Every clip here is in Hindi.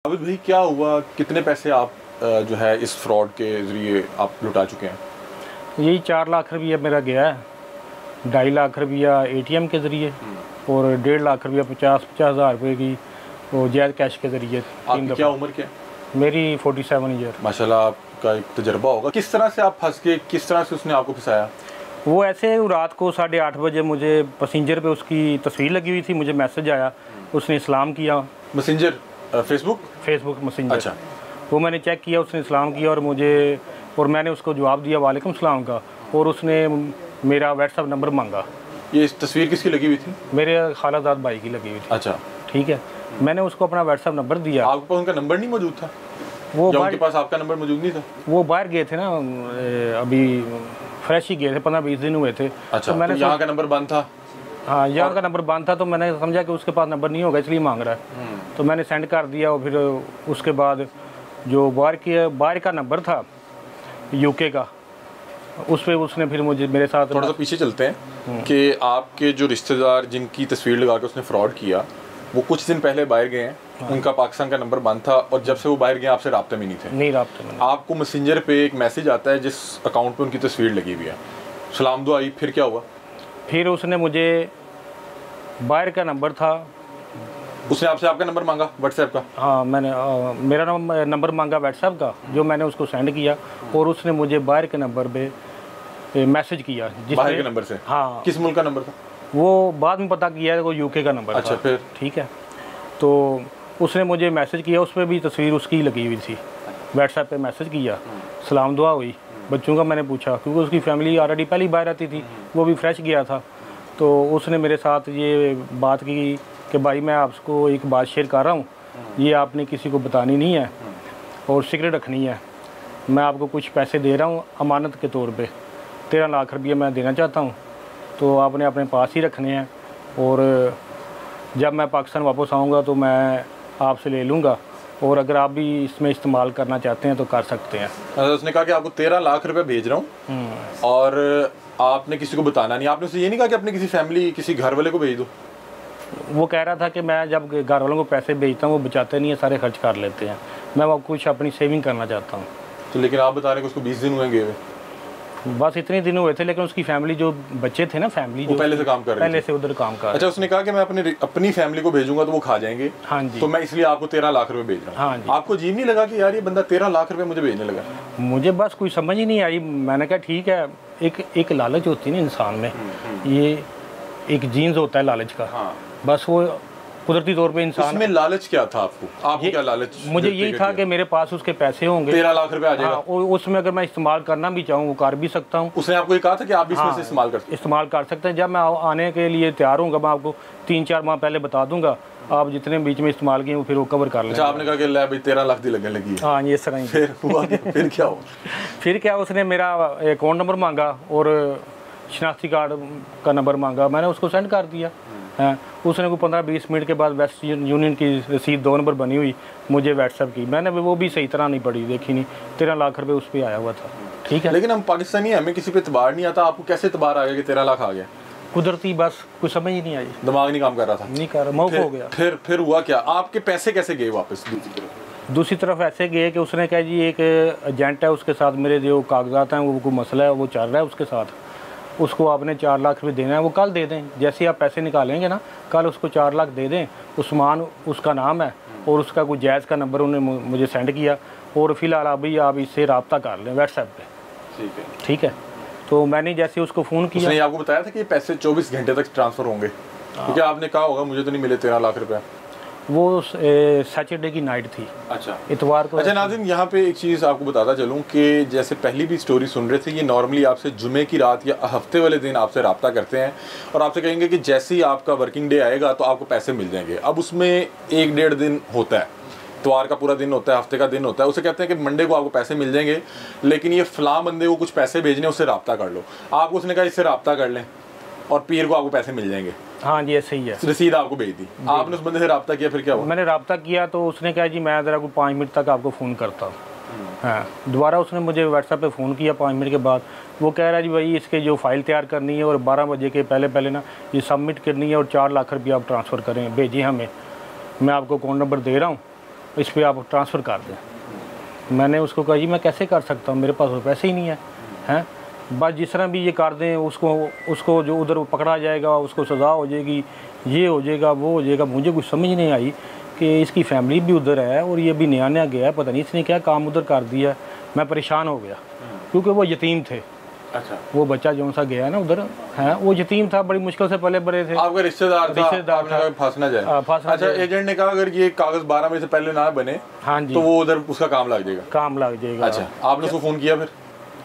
आबिद भाई, क्या हुआ, कितने पैसे आप जो है इस फ्रॉड के ज़रिए आप लुटा चुके हैं? यही 4 लाख रुपया मेरा गया है। 2.5 लाख रुपया ATM के ज़रिए और 1.5 लाख रुपया 50 हज़ार रुपये की वो जायज़ कैश के ज़रिए। आपकी क्या उम्र क्या है? मेरी 47 ईयर। माशाल्लाह, आपका एक तजर्बा होगा। किस तरह से आप फंस गए, किस तरह से उसने आपको फंसाया? वो ऐसे रात को 8:30 बजे मुझे पैसेंजर पे उसकी तस्वीर लगी हुई थी, मुझे मैसेज आया, उसने इस्लाम किया। Messenger Facebook messenger. अच्छा। वो मैंने चेक किया, उसने इस्लाम किया और मैंने उसको जवाब दिया वालेकुम सलाम का, और उसने मेरा व्हाट्सअप नंबर मांगा। ये तस्वीर किसकी लगी हुई थी? मेरे खालाजाद भाई की लगी हुई थी। अच्छा, ठीक है। मैंने उसको अपना व्हाट्सअप नंबर दिया। आपके पास उनका नंबर नहीं मौजूद था? वो उनके पास आपका नंबर मौजूद नहीं था? वो बाहर गए थे ना, अभी फ्रेश ही गए थे, 15-20 दिन हुए थे। अच्छा, तो मैंने यहाँ का नंबर बंद था? हाँ, यहाँ का नंबर बंद था, तो मैंने समझा कि उसके पास नंबर नहीं होगा इसलिए मांग रहा है। तो मैंने सेंड कर दिया, और फिर उसके बाद जो बाहर का नंबर था UK का, उस पर उसने फिर मुझे मेरे साथ थोड़ा सा पीछे चलते हैं कि आपके जो रिश्तेदार जिनकी तस्वीर लगा के उसने फ्रॉड किया, वो कुछ दिन पहले बाहर गए हैं। हाँ। उनका पाकिस्तान का नंबर बंद था और जब से वो बाहर गए आपसे राब्ते में नहीं थे? नहीं, राब्ते में। आपको मैसेंजर पे एक मैसेज आता है जिस अकाउंट पे उनकी तस्वीर लगी हुई है, सलाम दुआ आई, फिर क्या हुआ? फिर उसने मुझे बाहर का नंबर था, उसने आपसे आपका नंबर मांगा व्हाट्सएप का? हाँ, मैंने मेरा नंबर मांगा व्हाट्सएप का, जो मैंने उसको सेंड किया, और उसने मुझे बाहर के नंबर पे मैसेज किया। बाहर के नंबर से? हाँ। किस मुल्क का नंबर था? वो बाद में पता किया, वो UK का नंबर। अच्छा, फिर? ठीक है। तो उसने मुझे मैसेज किया, उस पर भी तस्वीर उसकी लगी हुई थी। व्हाट्सएप पे मैसेज किया, सलाम दुआ हुई। बच्चों का मैंने पूछा, क्योंकि उसकी फैमिली ऑलरेडी पहले बाहर रहती थी, वो भी फ्रेश गया था। तो उसने मेरे साथ ये बात की कि भाई मैं आपको एक बात शेयर कर रहा हूँ, ये आपने किसी को बतानी नहीं है और सीक्रेट रखनी है। मैं आपको कुछ पैसे दे रहा हूँ अमानत के तौर पे, 13 लाख रुपये मैं देना चाहता हूँ, तो आपने अपने पास ही रखने हैं, और जब मैं पाकिस्तान वापस आऊँगा तो मैं आपसे ले लूँगा, और अगर आप भी इसमें इस्तेमाल करना चाहते हैं तो कर सकते हैं। उसने कहा कि आपको 13 लाख रुपये भेज रहा हूँ और आपने किसी को बताना नहीं। आपने उससे ये नहीं कहा कि अपने किसी फैमिली, किसी घर वाले को भेज दो? वो कह रहा था कि मैं जब घर वालों को पैसे भेजता हूँ वो बचाते नहीं है, सारे खर्च कर लेते हैं, मैं वो कुछ अपनी सेविंग करना चाहता हूँ। तो लेकिन आप बता रहे हैं कि उसको 20 दिन हुए गए हुए? बस इतने दिन हुए थे, लेकिन उसकी फैमिली, जो बच्चे थे ना, फैमिली जो पहले से काम कर रहे थे, पहले से उधर काम कर रहे। अच्छा, उसने कहा कि मैं अपनी फैमिली को भेजूंगा तो वो खा जाएंगे। हाँ जी। तो मैं इसलिए आपको 13 लाख रुपए भेज रहा हूँ। हाँ जी। आपको अजीब नहीं लगा कि यार ये बंदा 13 लाख रुपए मुझे भेजने लगा? मुझे बस कोई समझ ही नहीं आई। मैंने कहा ठीक है, एक लालच होती है ना इंसान में, ये एक जीन्स होता है लालच का। हाँ। बस वो कुदरती तौर पे इंसान। उसमें लालच क्या था आपको क्या लालच? मुझे यही था कि मेरे पास उसके पैसे होंगे, 13 लाख रुपए आ जाएगा। हाँ, और उसमें अगर मैं इस्तेमाल करना भी चाहूँ वो कर भी सकता हूँ। उसने आपको ये कहा था कि आप भी इसमें से इस्तेमाल कर सकते हैं। जब मैं आने के लिए तैयार हूँ, मैं आपको 3-4 माह पहले बता दूंगा, आप जितने बीच में इस्तेमाल किए फिर वो कवर कर लेंगे। अच्छा, आपने कहा कि ले भाई 13 लाख दी लगने लगी है। हाँ, ये सर ही। फिर हुआ क्या? फिर क्या हुआ? फिर क्या, उसने मेरा अकाउंट नंबर मांगा और शनाख्ती कार्ड का नंबर मांगा, मैंने उसको सेंड कर दिया। हाँ, उसने को 15-20 मिनट के बाद वेस्ट यूनियन की रसीद 2 नंबर बनी हुई मुझे व्हाट्सएप की, मैंने वो भी सही तरह नहीं पढ़ी, देखी नहीं। 13 लाख रुपये उस पर आया हुआ था। ठीक है, लेकिन हम पाकिस्तानी, हमें किसी पे इतबार नहीं आता। आपको कैसे इतबार आ गया कि 13 लाख आ गया? कुदरती, बस कुछ समझ ही नहीं आई, दिमाग नहीं काम कर रहा था? नहीं कर रहा, मौक हो गया। फिर हुआ क्या? आपके पैसे कैसे गए वापस? दूसरी तरफ ऐसे गए कि उसने कहा जी एक एजेंट है, उसके साथ मेरे जो कागजात हैं वो कोई मसला है, वो चल रहा है उसके साथ, उसको आपने 4 लाख रुपये देना है, वो कल दे दें। जैसे आप पैसे निकालेंगे ना, कल उसको 4 लाख दे दें। उस्मान उसका नाम है और उसका कोई जायज़ का नंबर उन्होंने मुझे सेंड किया, और फिलहाल अभी आप इससे रब्ता कर लें व्हाट्सएप पे। ठीक है, ठीक है। तो मैंने जैसे उसको फ़ोन किया, उसने आपको बताया था कि पैसे 24 घंटे तक ट्रांसफ़र होंगे, क्योंकि आपने कहा होगा मुझे तो नहीं मिले 13 लाख रुपये। वो सैटरडे की नाइट थी। अच्छा, इतवार को। अच्छा नाज़रीन, यहाँ पे एक चीज़ आपको बताता चलूँ कि जैसे पहली भी स्टोरी सुन रहे थे, ये नॉर्मली आपसे जुमे की रात या हफ्ते वाले दिन आपसे रब्ता करते हैं और आपसे कहेंगे कि जैसे ही आपका वर्किंग डे आएगा तो आपको पैसे मिल जाएंगे। अब उसमें 1-1.5 दिन होता है, इतवार का पूरा दिन होता है, हफ्ते का दिन होता है। उसे कहते हैं कि मंडे को आपको पैसे मिल जाएंगे, लेकिन ये फ़लाँ बंदे को कुछ पैसे भेजने, उससे रब्ता कर लो। आपको उसने कहा इससे रब्ता कर लें और पीर को आपको पैसे मिल जाएंगे। हाँ जी, ऐसे ही है। रसीद आपको भेज दी, आपने उस बंदे से रब्ता किया, फिर क्या हुआ? मैंने रब्ता किया तो उसने कहा जी मैं ज़रा को 5 मिनट तक आपको फ़ोन करता हूँ। हाँ, दोबारा उसने मुझे व्हाट्सएप पे फ़ोन किया 5 मिनट के बाद। वो कह रहा है जी भाई इसके जो फ़ाइल तैयार करनी है और 12 बजे के पहले ना ये सबमिट करनी है और 4 लाख रुपये आप ट्रांसफ़र करें, भेजिए हमें, मैं आपको अकाउंट नंबर दे रहा हूँ, इस पर आप ट्रांसफ़र कर दें। मैंने उसको कहा जी मैं कैसे कर सकता हूँ, मेरे पास तो पैसे ही नहीं है, हैं बस जिस तरह भी ये कर दें, उसको जो उधर पकड़ा जाएगा उसको सज़ा हो जाएगी, ये हो जाएगा वो हो जाएगा। मुझे कुछ समझ नहीं आई कि इसकी फैमिली भी उधर है और ये भी नया गया है, पता नहीं इसने क्या काम उधर कर दिया। मैं परेशान हो गया क्योंकि वो यतीम थे। अच्छा, वो बच्चा जो सा गया है ना उधर है, वो यतीम था, बड़ी मुश्किल से पले बड़े थे। आपका रिश्तेदार था, आपने कहा फंस ना जाए। अच्छा, एजेंट ने कहा अगर ये कागज 12 बजे से पहले ना बने, हाँ जी, तो वो उधर उसका काम लग जाएगा। अच्छा, आपने उसको फ़ोन किया फिर?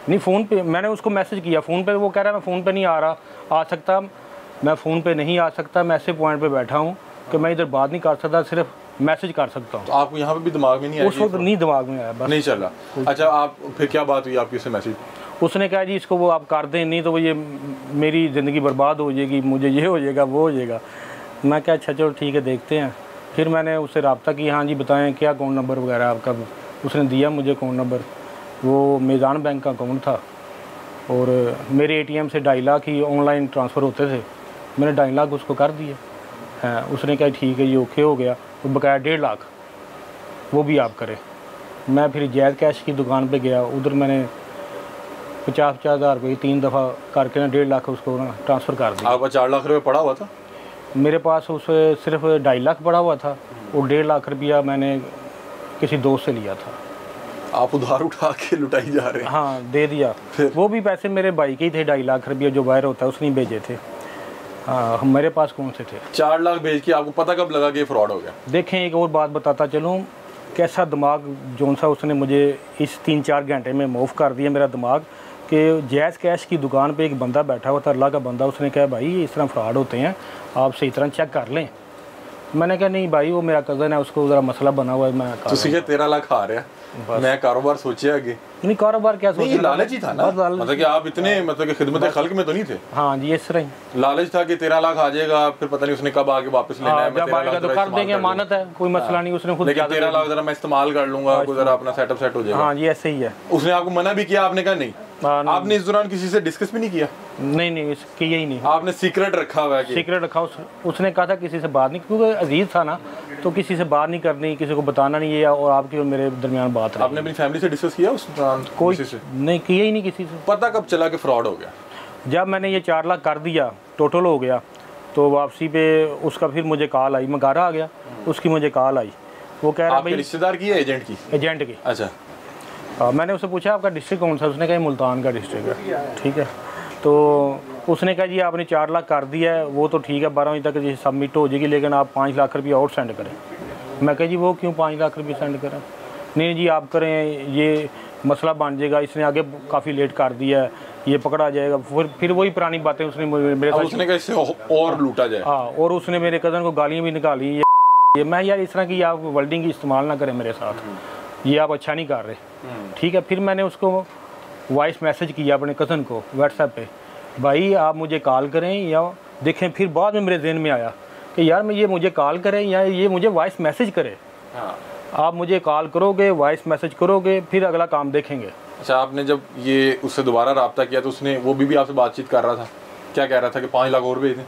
नहीं, फ़ोन पे मैंने उसको मैसेज किया, फ़ोन पे वो कह रहा है मैं फ़ोन पे नहीं आ सकता, मैं फ़ोन पे नहीं आ सकता, मैं ऐसे पॉइंट पे बैठा हूँ कि मैं इधर बात नहीं कर सकता, सिर्फ मैसेज कर सकता हूँ। तो आपको यहाँ पे भी दिमाग में नहीं आया? उस वक्त नहीं दिमाग में आया, बस नहीं चला। अच्छा, आप फिर क्या बात हुई आपकी उससे मैसेज? उसने कहा जी इसको वो आप कर दें, नहीं तो वो ये मेरी ज़िंदगी बर्बाद हो जाएगी, मुझे ये हो जाएगा वो हो जाएगा। मैं क्या अच्छा चलो ठीक है देखते हैं। फिर मैंने उससे रब्ता की, हाँ जी बताएं क्या अकाउंट नंबर वगैरह आपका। उसने दिया मुझे अकाउंट नंबर, वो मीज़ान बैंक का अकाउंट था और मेरे ATM से 2.5 लाख ही ऑनलाइन ट्रांसफ़र होते थे, मैंने 2.5 लाख उसको कर दिए। हाँ, उसने कहा ठीक है ये ओके हो गया, तो बकाया 1.5 लाख वो भी आप करें। मैं फिर जैद कैश की दुकान पे गया, उधर मैंने 50-50 हज़ार रुपये 3 दफ़ा करके ना 1.5 लाख उसको ना ट्रांसफ़र कर दिया। आपका 4 लाख रुपये पड़ा हुआ था? मेरे पास उससे सिर्फ 2.5 लाख पड़ा हुआ था और 1.5 लाख रुपया मैंने किसी दोस्त से लिया था। आप उधार उठा के लुटाई जा रहे हैं? हाँ, दे दिया। वो भी पैसे मेरे भाई के ही थे, 2.5 लाख रुपया जो बाहर होता है उसने भेजे थे। हाँ, मेरे पास कौन से थे। 4 लाख भेज के आपको पता कब लगा कि ये फ्रॉड हो गया? देखें, एक और बात बताता चलूँ, कैसा दिमाग जौन सा उसने मुझे इस 3-4 घंटे में मूव कर दिया मेरा दिमाग, कि जैज़ कैश की दुकान पे एक बंदा बैठा हुआ था, अल्लाह का बंदा। उसने कहा भाई इस तरह फ्रॉड होते हैं, आप सही तरह चेक कर लें। मैंने कहा नहीं भाई वो मेरा कज़न है, उसको ज़रा मसला बना हुआ है, मैं तो सीधे 13 लाख आ रहा है। मैं कारोबार सोचे आगे? नहीं, कारोबार क्या सोचा, लालच ही था ना, मतलब कि आप इतने मतलब कि खिदमत खल्क में तो नहीं थे। हाँ जी, इस तरह ही लालच था कि 13 लाख आ जाएगा, फिर पता नहीं उसने कब आके वापस लेना है। जब आएगा तो कर देंगे, अमानत है, कोई मसला नहीं। उसने खुद 13 लाख जरा मैं इस्तेमाल कर लूंगा, जरा अपना सेटअप सेट हो जाएगा। हाँ जी, ऐसे ही है। उसने आपको मना भी किया, आपने कहा नहीं? आपने इस दौरान किसी से डिस्कस भी नहीं किया? नहीं, किया ही नहीं। आपने सीक्रेट रखा हुआ है? सीक्रेट रखा। उसने कहा था किसी से बात नहीं, क्योंकि अजीज था ना, तो किसी से बात नहीं करनी, किसी को बताना नहीं है। और आपकी और मेरे दरमियान बात रही। आपने अपनी फैमिली से डिस्कस किया उस दौरान? कोई नहीं, किया ही नहीं किसी से। पता कब चला कि फ्रॉड हो गया? जब मैंने ये 4 लाख कर दिया, टोटल हो गया, तो वापसी पे उसका फिर मुझे कॉल आई, मैं घर आ गया, उसकी मुझे कॉल आई, वो कह रहा भाई रिश्तेदार की या एजेंट की? एजेंट की। अच्छा। मैंने उससे पूछा आपका डिस्ट्रिक्ट कौन सा? उसने कहा मुल्तान का डिस्ट्रिक्ट है। ठीक है, तो उसने कहा जी आपने 4 लाख कर दिया है, वो तो ठीक है 12 बजे तक सबमिट हो जाएगी, लेकिन आप 5 लाख रुपया और सेंड करें। मैं कहा जी वो क्यों 5 लाख रुपये सेंड करें? नहीं जी आप करें, ये मसला बन जाएगा, इसने आगे काफ़ी लेट कर दिया है, ये पकड़ा जाएगा। फिर वही पुरानी बातें उसने मेरे साथ। उसने कहा इससे और लूटा जाए। हाँ, और उसने मेरे कज़न को गालियाँ भी निकाली। ये मैं यार इस तरह की आप वर्डिंग की इस्तेमाल ना करें मेरे साथ, ये आप अच्छा नहीं कर रहे। ठीक है, फिर मैंने उसको वॉइस मैसेज किया अपने कज़न को व्हाट्सएप पे, भाई आप मुझे कॉल करें या देखें। फिर बाद में मेरे जहन में आया कि यार मैं ये मुझे कॉल करें या ये मुझे वॉइस मैसेज करे। हाँ। आप मुझे कॉल करोगे, वॉइस मैसेज करोगे, फिर अगला काम देखेंगे। अच्छा, आपने जब ये उससे दोबारा रब्ता किया तो उसने वो भी आपसे बातचीत कर रहा था? क्या कह रहा था कि 5 लाख और भेज दें?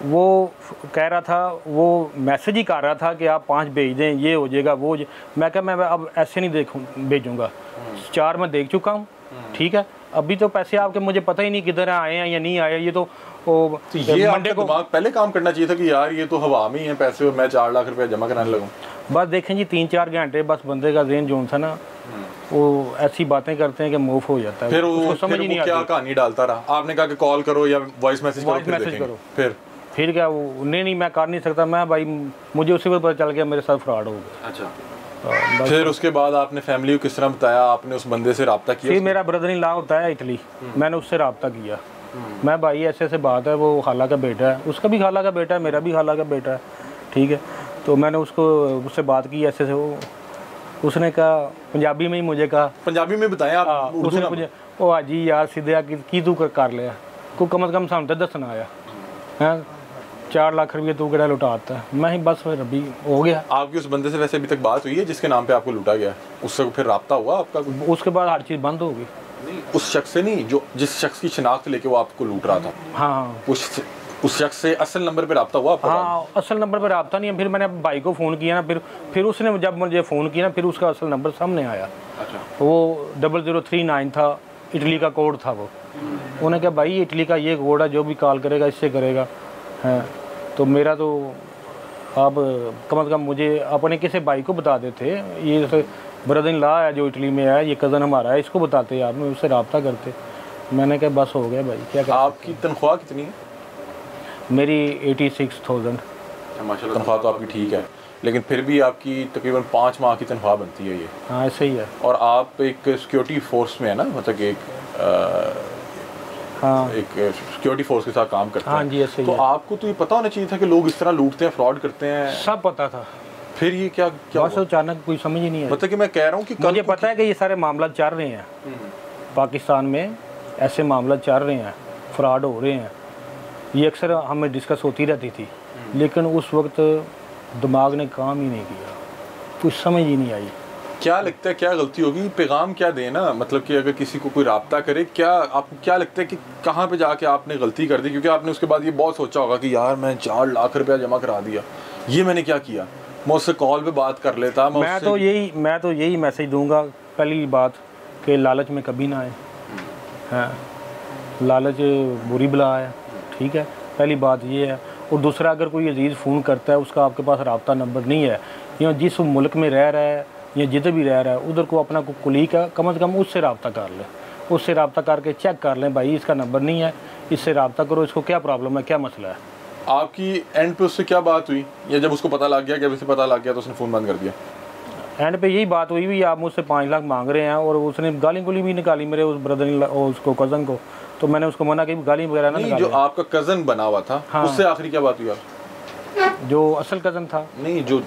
वो कह रहा था, वो मैसेज ही कर रहा था कि आप 5 भेज दें, ये हो जाएगा वो मैं कहा मैं अब ऐसे नहीं भेजूँगा, 4 मैं देख चुका हूँ। ठीक है, अभी तो पैसे आपके मुझे पता ही नहीं किधर आए हैं या नहीं आए। ये तो ये मंडे को दिमाग पहले काम करना चाहिए था कि यार ये तो हवा में ही है पैसे और मैं 4 लाख रुपया जमा कराने लगूँ। बस देखें जी 3-4 घंटे बस बंदे का जहन जोन था ना, वो ऐसी बातें करते हैं कि मूव हो जाता है। फिर वो समझ ही नहीं आता, क्या कहानी डालता रहा। आपने कहा कि कॉल करो या वॉइस मैसेज करो, फिर क्या वो नहीं मैं कर नहीं सकता। मैं भाई मुझे उसी पर पता चल गया मेरे साथ फ्रॉड हो गया। अच्छा, फिर उसके बाद आपने फैमिली को किस तरह बताया? आपने उस बंदे से रब्ता किया? फिर मेरा ब्रदर इन लॉ होता है इटली, मैंने उससे रब्ता किया। मैं भाई ऐसे ऐसे बात है, वो खाला का बेटा है, उसका भी खाला का बेटा है, मेरा भी खाला का बेटा है। ठीक है, तो मैंने उससे बात की ऐसे से। उसने कहा पंजाबी में ही मुझे कहा, पंजाबी में बताया आप? उसने मुझे ओ हाजी यार सीधे की तू कर लिया, को कम से कम सामने तो दसना आया है 4 लाख रुपये तू केड़ा लुटाता है। मैं ही बस फिर अभी हो गया। आपकी उस बंदे से वैसे अभी तक बात हुई है जिसके नाम पे आपको लूटा गया? उससे फिर रब्ता हुआ आपका? उसके बाद हर चीज़ बंद हो गई। उस शख्स से नहीं, जो जिस शख्स की शिनाख्त लेके वो आपको लूट रहा था। हाँ, उस शख्स से असल नंबर पे रब्ता हुआ आपका? हाँ, असल नंबर पर रब्ता नहीं है। फिर मैंने भाई को फ़ोन किया ना, फिर उसने जब मुझे फ़ोन किया ना, फिर उसका असल नंबर सामने आया। अच्छा। वो 0039 था, इटली का कोड था वो। उन्होंने कहा भाई इटली का ये कोड है, जो भी कॉल करेगा इससे करेगा। हैं तो मेरा तो अब कम से कम मुझे अपने किसी भाई को बता देते, ये जैसे ब्रदर इन लॉ है जो इटली में है, ये कज़न हमारा है, इसको बताते आप, मैं उससे रब्ता करते। मैंने कहा बस हो गया भाई, क्या कर। आपकी तनख्वाह कितनी है? मेरी 86,000। माशाल्लाह तनख्वाह तो आपकी ठीक है, लेकिन फिर भी आपकी तकरीबन 5 माह की तनख्वाह बनती है ये। हाँ ऐसे ही है। और आप एक सिक्योरिटी फोर्स में है ना, मतलब कि हाँ एक सिक्योरिटी फोर्स के साथ काम करते हैं। हाँ जी ऐसे ही तो है। आपको तो ये पता होना चाहिए था कि लोग इस तरह लूटते हैं, फ्रॉड करते हैं। सब पता था, फिर ये क्या बस अचानक कोई समझ ही नहीं आई। मतलब कि मैं कह रहा हूँ कि मुझे पता है कि ये सारे मामला चल रहे हैं पाकिस्तान में, ऐसे मामला चल रहे हैं, फ्रॉड हो रहे हैं, ये अक्सर हमें डिस्कस होती रहती थी, लेकिन उस वक्त दिमाग ने काम ही नहीं किया, कुछ समझ ही नहीं आई। क्या लगता है क्या गलती होगी, पैगाम क्या दें ना, मतलब कि अगर किसी को कोई राब्ता करे, क्या आपको क्या लगता है कि कहाँ पे जाके आपने गलती कर दी? क्योंकि आपने उसके बाद ये बहुत सोचा होगा कि यार मैं 4 लाख रुपया जमा करा दिया, ये मैंने क्या किया, मैं उससे कॉल पे बात कर लेता। मैं तो यही मैसेज दूंगा, पहली बात कि लालच में कभी ना आए। हाँ, लालच बुरी बला है, ठीक है, पहली बात ये है। और दूसरा, अगर कोई अजीज़ फ़ोन करता है, उसका आपके पास रब्ता नंबर नहीं है, या जिस मुल्क में रह रहा है या जिधर भी रह रहा है, उधर को अपना को कुलीग है, कम से कम उससे रब्ता कर लें, उससे रब्ता करके चेक कर लें, भाई इसका नंबर नहीं है, इससे रब्ता करो, इसको क्या प्रॉब्लम है, क्या मसला है। आपकी एंड पे उससे क्या बात हुई, या जब उसको पता लग गया, जब उसे पता लग गया तो उसने फ़ोन बंद कर दिया? एंड पे यही बात हुई भी, आप मुझसे 5 लाख मांग रहे हैं, और उसने गाली गुली भी निकाली मेरे उस ब्रदर और उसको कज़न को, तो मैंने उसको मना की गाली वगैरह ना निकाले। जो आपका कज़न बना हुआ था, हाँ। उससे आखिरी क्या बात हुई आप? जो असल कज़न था, नहीं, जो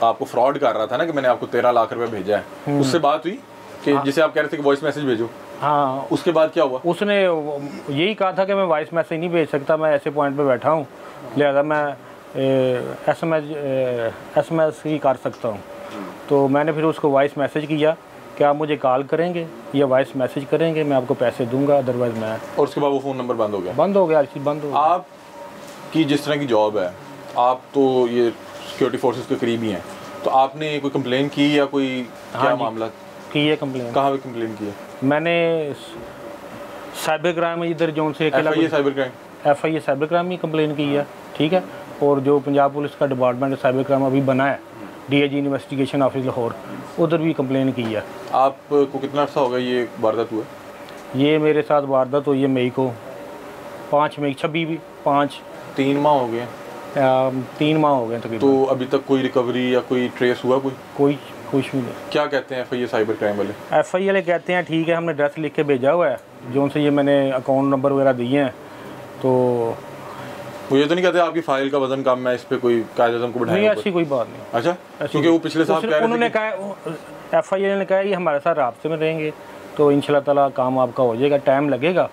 आपको फ्रॉड कर रहा था ना कि मैंने आपको 13 लाख रुपए भेजा है, उससे बात हुई कि जिसे आप कह रहे थे कि वॉइस मैसेज भेजो? हाँ। उसके बाद क्या हुआ? उसने यही कहा था कि मैं वॉइस मैसेज नहीं भेज सकता, मैं ऐसे पॉइंट पे बैठा हूँ, लिहाजा मैं SMS ही कर सकता हूँ। तो मैंने फिर उसको वॉइस मैसेज किया कि आप मुझे कॉल करेंगे या वॉइस मैसेज करेंगे, मैं आपको पैसे दूंगा, अदरवाइज़ मैं। और उसके बाद वो फ़ोन नंबर बंद हो गया? बंद हो गया, हर चीज़ बंद हो गया। आपकी जिस तरह की जॉब है, आप तो ये सिक्योरिटी फोर्सेस के करीब ही हैं, तो आपने कोई कंप्लेन की या कोई क्या मामला की है? कंप्लेन कहाँ पे कंप्लेन की है? मैंने साइबर क्राइम इधर जो से cyber crime FIA cyber crime में कंप्लेन की है, ठीक है। और जो पंजाब पुलिस का डिपार्टमेंट साइबर क्राइम अभी बना है, DIG इन्वेस्टिगेशन ऑफिस लाहौर, उधर भी कंप्लेन की है। आपको कितना अर्सा होगा ये वारदात हुआ? ये मेरे साथ वारदात हुई है मई को, 5 मई 26 3 माह हो गए? 3 माह हो गए तकरीबन। तो अभी तक कोई रिकवरी या कोई ट्रेस हुआ? कोई कुछ भी नहीं। क्या कहते हैं FIA साइबर क्राइम वाले? FIA वाले कहते हैं ठीक है, हमने एड्रेस लिख के भेजा हुआ है, जो से ये मैंने अकाउंट नंबर वगैरह दिए हैं, तो वो ये तो नहीं कहते आपकी फाइल का वजन कम है, इस पे कोई कायदे को बढ़ाएं? नहीं, ऐसी कोई बात नहीं। अच्छा, क्योंकि वो पिछले साल कह रहे थे, उन्होंने कहा, FIA ने कहा ये हमारे साथ राब्ते में रहेंगे तो इंशाल्लाह ताला काम आपका हो जाएगा, टाइम लगेगा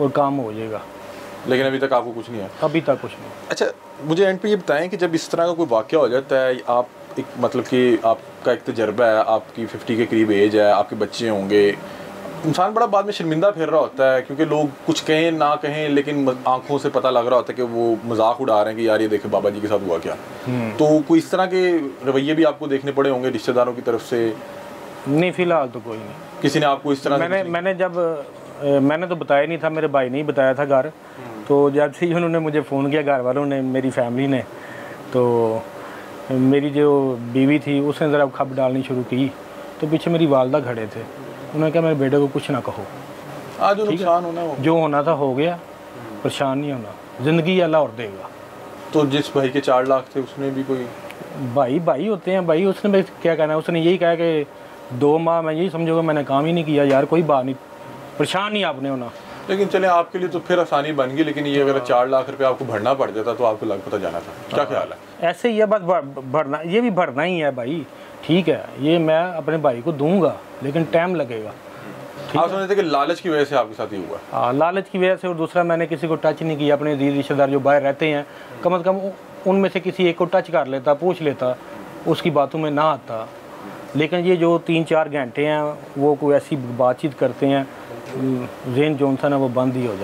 और काम हो जाएगा। लेकिन अभी तक आपको कुछ नहीं है? अभी तक कुछ नहीं। अच्छा, मुझे एंड पे ये बताएं कि जब इस तरह का कोई वाक़या हो जाता है, आप एक मतलब कि आपका एक तजर्बा है, आपकी 50 के करीब एज है, आपके बच्चे होंगे, इंसान बड़ा बाद में शर्मिंदा फिर रहा होता है, क्योंकि लोग कुछ कहें ना कहें, लेकिन आंखों से पता लग रहा होता है कि वो मजाक उड़ा रहे हैं कि यार ये देखे बाबा जी के साथ हुआ क्या। तो कोई इस तरह के रवैये भी आपको देखने पड़े होंगे रिश्तेदारों की तरफ से? नहीं, फिलहाल तो कोई नहीं। किसी ने आपको इस तरह मैंने तो बताया नहीं था, मेरे भाई ने ही बताया था घर। तो जब से उन्होंने मुझे फ़ोन किया, घर वालों ने, मेरी फैमिली ने, तो मेरी जो बीवी थी उसने ज़रा खप डालनी शुरू की, तो पीछे मेरी वालदा खड़े थे, उन्होंने कहा मेरे बेटे को कुछ ना कहो, आज जो नुकसान होना हो, जो होना था हो गया, परेशान नहीं होना, ज़िंदगी अल्लाह और देगा। तो जिस भाई के 4 लाख थे उसने भी कोई भाई होते हैं भाई, उसने क्या कहना है, उसने यही कहा कि 2 माह मैं यही समझूंगा मैंने काम ही नहीं किया। यार कोई बात नहीं, परेशान नहीं आपने होना। लेकिन चले आपके लिए तो फिर आसानी बन गई, लेकिन ये अगर 4 लाख रुपए आपको भरना पड़ जाता तो आपको लग पता जाना था। क्या ख्याल है? ऐसे ही है, बस भरना, ये भी भरना ही है भाई, ठीक है, ये मैं अपने भाई को दूंगा, लेकिन टाइम लगेगा। आप समझते कि लालच की वजह से आपके साथ ये हुआ? हाँ, लालच की वजह से। और दूसरा, मैंने किसी को टच नहीं किया, अपने दीदी रिश्तेदार जो बाहर रहते हैं, कम से कम उनमें से किसी एक को टच कर लेता, पूछ लेता, उसकी बातों में ना आता। लेकिन ये जो 3-4 घंटे हैं वो कोई ऐसी बातचीत करते हैं, ज़हन जो था ना वो बंद ही हो जाता।